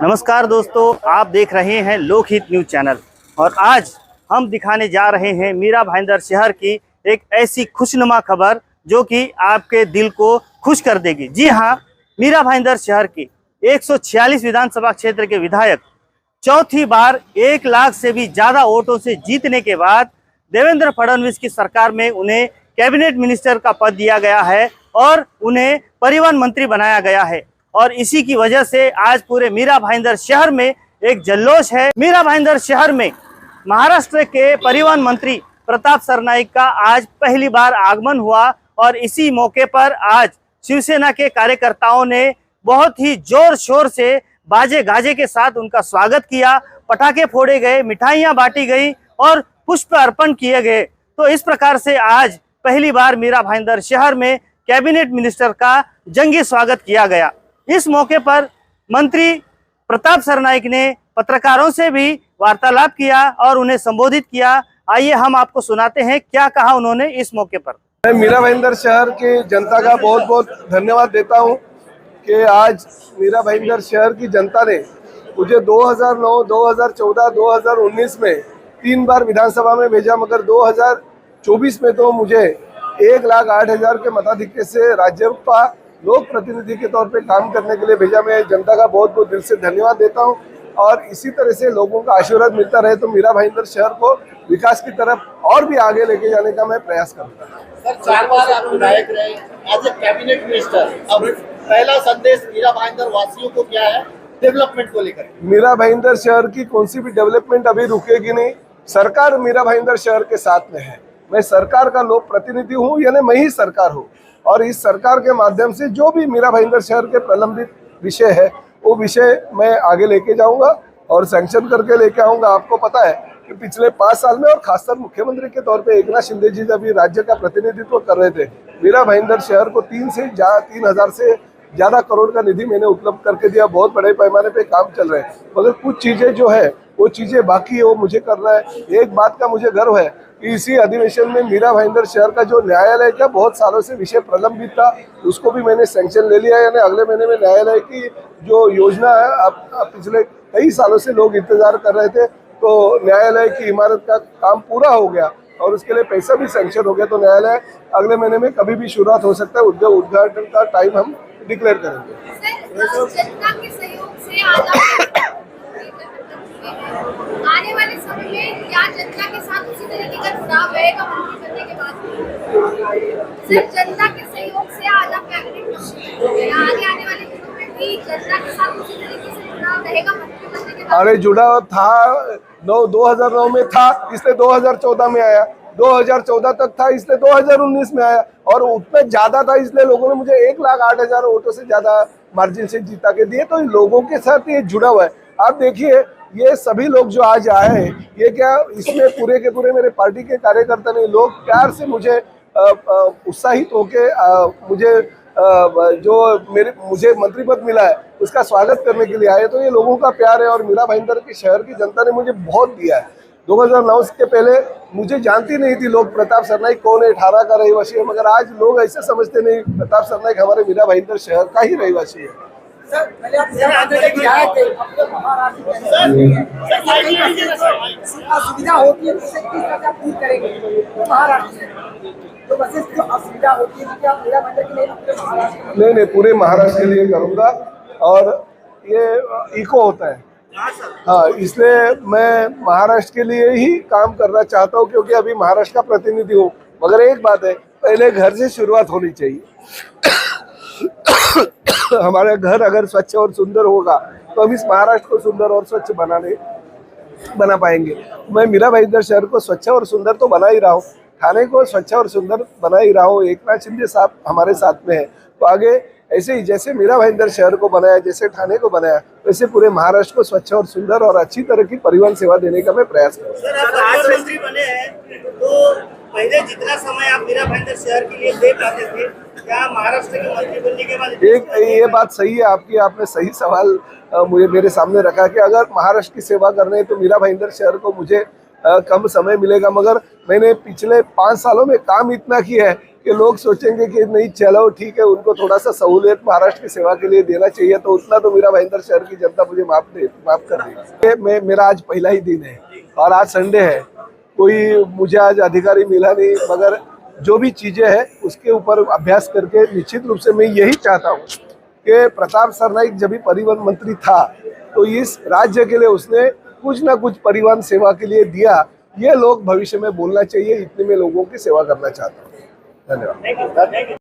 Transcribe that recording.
नमस्कार दोस्तों, आप देख रहे हैं लोकहित न्यूज चैनल और आज हम दिखाने जा रहे हैं मीरा भाईंदर शहर की एक ऐसी खुशनुमा खबर जो कि आपके दिल को खुश कर देगी। जी हां, मीरा भाईंदर शहर की 146 विधानसभा क्षेत्र के विधायक चौथी बार 1 लाख से भी ज्यादा वोटों से जीतने के बाद देवेंद्र फडणवीस की सरकार में उन्हें कैबिनेट मिनिस्टर का पद दिया गया है और उन्हें परिवहन मंत्री बनाया गया है। और इसी की वजह से आज पूरे मीरा भाईंदर शहर में एक जल्लोष है। मीरा भाईंदर शहर में महाराष्ट्र के परिवहन मंत्री प्रताप सरनाईक का आज पहली बार आगमन हुआ और इसी मौके पर आज शिवसेना के कार्यकर्ताओं ने बहुत ही जोर शोर से बाजे गाजे के साथ उनका स्वागत किया। पटाखे फोड़े गए, मिठाइयां बांटी गई और पुष्प अर्पण किए गए। तो इस प्रकार से आज पहली बार मीरा भाईंदर शहर में कैबिनेट मिनिस्टर का जंगी स्वागत किया गया। इस मौके पर मंत्री प्रताप सरनाईक ने पत्रकारों से भी वार्तालाप किया और उन्हें संबोधित किया। आइए हम आपको सुनाते हैं क्या कहा उन्होंने इस मौके पर। मैं मीरा भाईंदर शहर की जनता का बहुत बहुत धन्यवाद देता हूं कि आज मीरा भाईंदर शहर की जनता ने मुझे 2009, 2014, 2019 में 3 बार विधानसभा में भेजा, मगर 2024 में तो मुझे 1,08,000 के मताधिक्य से राज्यसभा लोक प्रतिनिधि के तौर पे काम करने के लिए भेजा। मैं जनता का बहुत बहुत दिल से धन्यवाद देता हूं और इसी तरह से लोगों का आशीर्वाद मिलता रहे तो मीरा भाईंदर शहर को विकास की तरफ और भी आगे लेके जाने का मैं प्रयास करूंगा। सर, 4 बार आप विधायक रहे, एज ए कैबिनेट मिनिस्टर, अब पहला संदेश मीरा भाईंदर वासियों को क्या है डेवलपमेंट को लेकर? मीरा भाईंदर शहर की कौन सी भी डेवलपमेंट अभी रुकेगी नहीं। सरकार मीरा भाईंदर शहर के साथ में है। मैं सरकार का लोक प्रतिनिधि हूँ, यानी मैं ही सरकार हूँ और इस सरकार के माध्यम से जो भी मीरा भाईंदर शहर के प्रलंबित विषय है वो विषय मैं आगे लेके जाऊंगा और सैंक्शन करके लेके आऊंगा। आपको पता है कि पिछले 5 साल में और खासकर मुख्यमंत्री के तौर पे एकनाथ शिंदे जी जब राज्य का प्रतिनिधित्व कर रहे थे, मीरा भाईंदर शहर को 3,000 से ज्यादा करोड़ का निधि मैंने उपलब्ध करके दिया। बहुत बड़े पैमाने पे काम चल रहे हैं, मगर कुछ चीजें जो है वो चीजें बाकी है, वो मुझे करना है। एक बात का मुझे गर्व है कि इसी अधिवेशन में मीरा भाईंदर शहर का जो न्यायालय का बहुत सालों से विषय प्रलंबित था उसको भी मैंने सैंक्शन ले लिया। यानी अगले महीने में न्यायालय की जो योजना है, अब पिछले कई सालों से लोग इंतजार कर रहे थे, तो न्यायालय की इमारत का काम पूरा हो गया और उसके लिए पैसा भी सैंक्शन हो गया। तो न्यायालय अगले महीने में कभी भी शुरुआत हो सकता है। उद्घाटन का टाइम हम डिक्लेयर करेंगे। आने वाले समय में क्या जनता के साथ उसी तरीके का जुड़ाव रहेगा मंत्री बनने के बाद? सिर्फ जनता के सहयोग से आज आप कैबिनेट आने वाले दिनों में भी जनता के साथ उसी तरीके से जुड़ाव रहेगा मंत्री बनने के बाद? अरे जुड़ाव था 2009 में था, इसलिए 2014 में आया, 2014 तक था इसलिए 2019 में आया और उतना ज्यादा था इसलिए लोगों ने मुझे 1,08,000 वोटों से ज्यादा मार्जिन से जीता के दिए। तो इन लोगों के साथ ये जुड़ा हुआ है। आप देखिए, ये सभी लोग जो आज आए हैं, ये क्या इसमें पूरे के पूरे मेरे पार्टी के कार्यकर्ता नहीं, लोग प्यार से मुझे उत्साहित होके मुझे मंत्री पद मिला है उसका स्वागत करने के लिए आए। तो ये लोगों का प्यार है और मीरा भाईंदर की शहर की जनता ने मुझे बहुत दिया है। 2009 के पहले मुझे जानती नहीं थी लोग प्रताप सरनाईक कौन है, 18 का रहीवासी है, मगर आज लोग ऐसे समझते नहीं, प्रताप सरनाईक हमारे मीरा भाईंदर शहर का ही रहीवासी है। असुविधा होती है तो बसेस जो असुविधा होती है क्या मीरा भाईंदर के लिए? नहीं, पूरे महाराष्ट्र के लिए करूँगा और ये इको होता है। हाँ, इसलिए मैं महाराष्ट्र के लिए ही काम करना चाहता हूँ क्योंकि अभी महाराष्ट्र का प्रतिनिधि हूँ। मगर एक बात है, पहले घर से शुरुआत होनी चाहिए। हमारा घर अगर स्वच्छ और सुंदर होगा तो हम इस महाराष्ट्र को सुंदर और स्वच्छ बना पाएंगे। मैं मीरा भाईंदर शहर को स्वच्छ और सुंदर तो बना ही रहा हूँ, थाने को स्वच्छ और सुंदर बना ही रहा हूँ। एकनाथ शिंदे साहब हमारे साथ में है, तो आगे ऐसे ही जैसे मीरा भाईंदर शहर को बनाया, जैसे थाने को बनाया, वैसे पूरे महाराष्ट्र को स्वच्छ और सुंदर और अच्छी तरह की परिवहन सेवा देने का मैं प्रयास करूँगा। सर, आप राज्य मंत्री बने हैं तो पहले जितना समय आप मीरा भाईंदर शहर के लिए दे पाते थे, क्या महाराष्ट्र के मंत्री बनने के बाद? ये बात सही है आपकी, आपने सही सवाल मेरे सामने रखा कि अगर महाराष्ट्र की सेवा करने है तो मीरा भाईंदर शहर को मुझे कम समय मिलेगा, मगर मैंने पिछले 5 सालों में काम इतना किया है कि लोग सोचेंगे कि नहीं चलो ठीक है, उनको थोड़ा सा सहूलियत महाराष्ट्र की सेवा के लिए देना चाहिए, तो उतना तो मीरा भाईंदर शहर की जनता मुझे माफ कर देगी। मेरा आज पहला ही दिन है और आज संडे है, कोई मुझे आज अधिकारी मिला नहीं, मगर जो भी चीजें हैं उसके ऊपर अभ्यास करके निश्चित रूप से मैं यही चाहता हूँ कि प्रताप सरनाईक जब भी परिवहन मंत्री था तो इस राज्य के लिए उसने कुछ ना कुछ परिवहन सेवा के लिए दिया। ये लोग भविष्य में बोलना चाहिए, इतने में लोगों की सेवा करना चाहता हूँ। धन्यवाद।